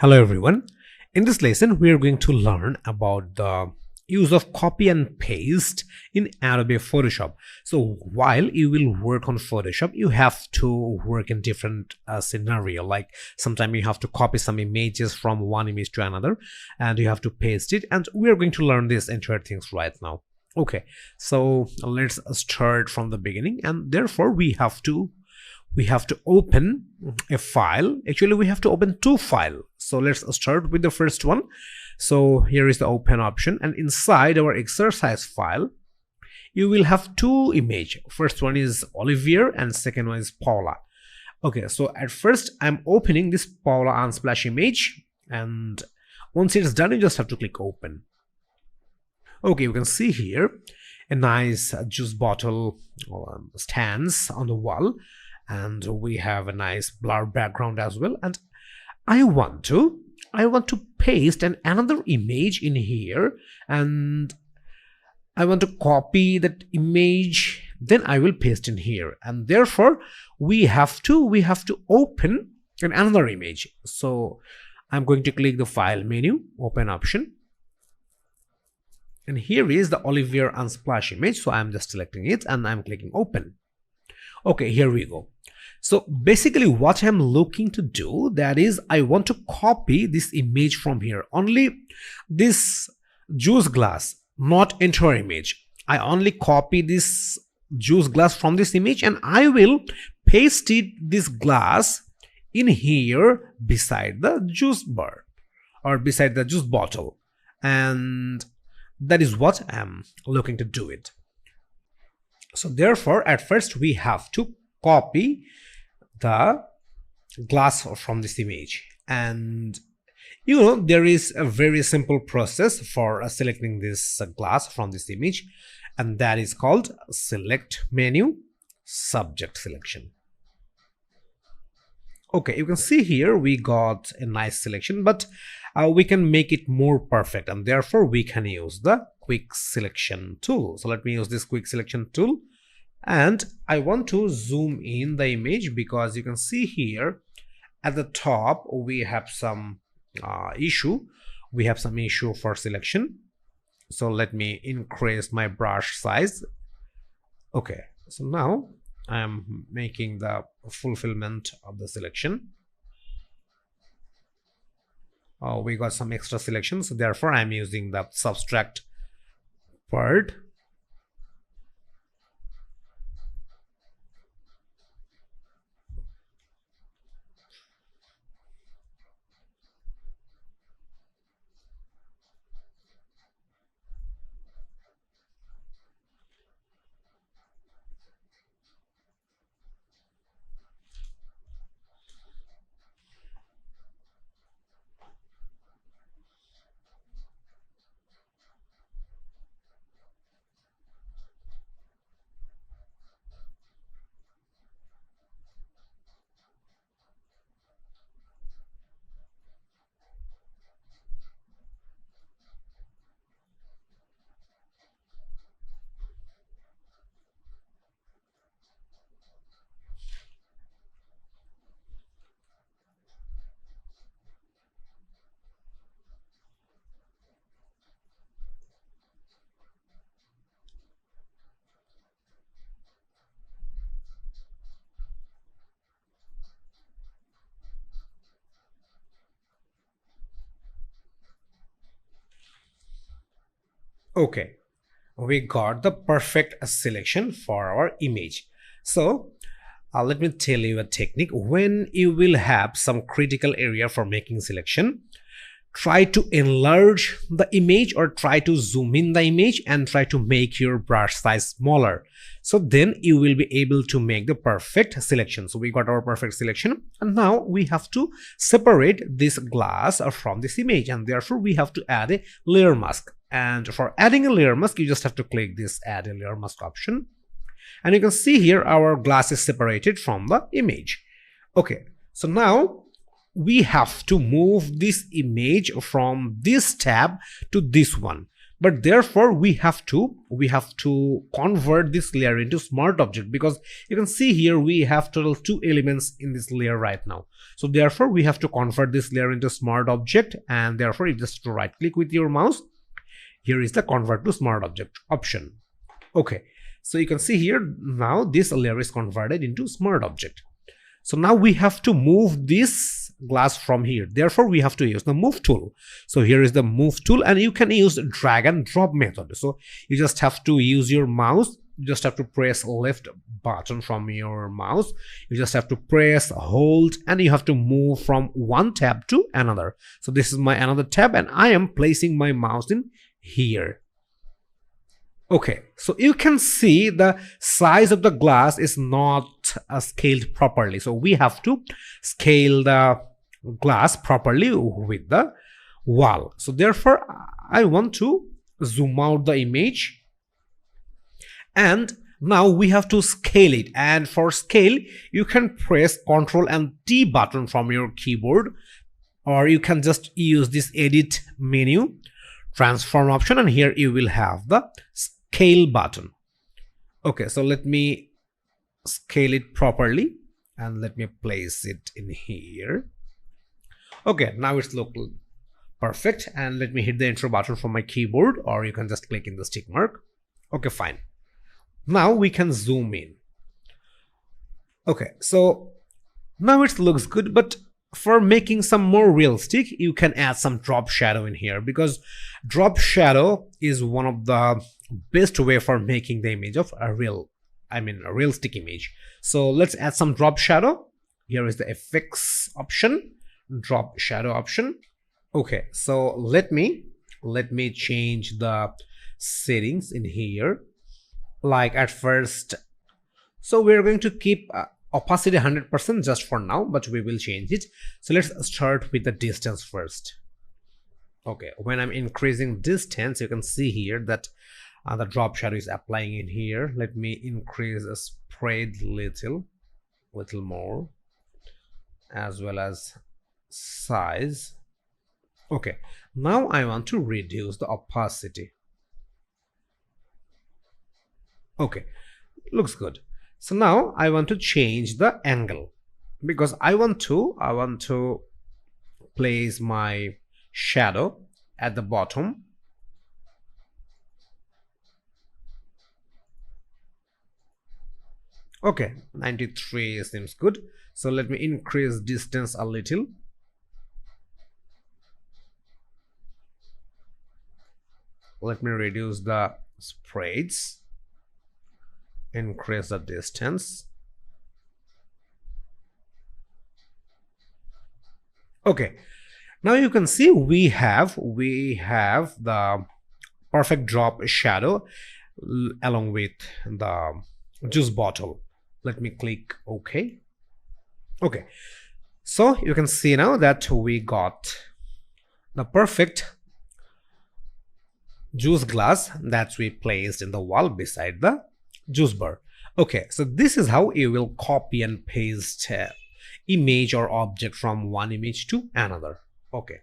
Hello everyone. In this lesson we are going to learn about the use of copy and paste in Adobe Photoshop. So while you will work on Photoshop, you have to work in different scenario. Like sometimes you have to copy some images from one image to another and you have to paste it, and we are going to learn these entire things right now. Okay, so let's start from the beginning, and therefore we have to open a file. Actually we have to open two files, so let's start with the first one. So here is the open option, and inside our exercise file you will have two images. First one is Olivier and second one is Paula. Okay, so at first I'm opening this Paula Unsplash image, and once it's done you just have to click open. Okay, you can see here a nice juice bottle stands on the wall, and we have a nice blur background as well, and I want to paste another image in here, and I want to copy that image, then I will paste in here, and therefore we have to open another image. So I'm going to click the file menu, open option, and here is the Olivier Unsplash image. So I'm just selecting it and I'm clicking open. Okay, here we go. So basically what I'm looking to do, that is I want to copy this image from here, only this juice glass, not entire image. I only copy this juice glass from this image, and I will paste this glass in here beside the juice bar or beside the juice bottle, and that is what I'm looking to do it. So therefore at first we have to copy the glass from this image, and there is a very simple process for selecting this glass from this image, and that is called select menu, subject selection. Okay, you can see here we got a nice selection, but we can make it more perfect, and therefore we can use the quick selection tool. So let me use this quick selection tool, and I want to zoom in the image, because you can see here at the top we have some issue for selection. So let me increase my brush size. Okay, so now I am making the fulfillment of the selection. We got some extra selections, so therefore I'm using the subtract part. Okay, we got the perfect selection for our image. So let me tell you a technique. When you will have some critical area for making selection, try to enlarge the image or try to zoom in the image and try to make your brush size smaller. So then you will be able to make the perfect selection. So we got our perfect selection, and now we have to separate this glass from this image, and therefore we have to add a layer mask. And for adding a layer mask, you just have to click this add a layer mask option, and you can see here our glass is separated from the image. Okay, so now we have to move this image from this tab to this one, but therefore we have to convert this layer into smart object, because you can see here we have total 2 elements in this layer right now. So therefore we have to convert this layer into smart object, and therefore you just right click with your mouse. Here is the convert to smart object option. Okay, so you can see here now this layer is converted into smart object. So now we have to move this glass from here. Therefore, we have to use the move tool. So here is the move tool, and you can use drag and drop method. So you just have to use your mouse. You just have to press left button from your mouse. You just have to press, hold, and you have to move from one tab to another. So this is my another tab, and I am placing my mouse in here. Okay, so you can see the size of the glass is not scaled properly. So we have to scale the glass properly with the wall. So therefore, I want to zoom out the image. And now we have to scale it. And for scale, you can press Ctrl and T button from your keyboard. Or you can just use this edit menu, transform option, and here you will have the scale button. Okay, so let me scale it properly and let me place it in here. Okay, now it's looking perfect, and let me hit the enter button from my keyboard, or you can just click in the tick mark. Okay, fine. Now we can zoom in. Okay, so now it looks good, but for making some more realistic, you can add some drop shadow in here, because drop shadow is one of the best way for making the image of a realistic image. So let's add some drop shadow. Here is the effects option, drop shadow option. Okay, so let me change the settings in here. Like at first, so we're going to keep opacity 100% just for now, but we will change it. So let's start with the distance first. Okay, when I'm increasing distance, you can see here that the drop shadow is applying in here. Let me increase the spread little more, as well as size. Okay, now I want to reduce the opacity. Okay, looks good. So now I want to change the angle, because I want to place my shadow at the bottom. Okay, 93 seems good. So let me increase distance a little. Let me reduce the spreads. Increase the distance. Okay, now you can see we have the perfect drop shadow along with the juice bottle. Let me click OK. Okay, so you can see now that we got the perfect juice glass that we placed in the wall beside the juice bar. Okay, so this is how you will copy and paste image or object from one image to another. Okay.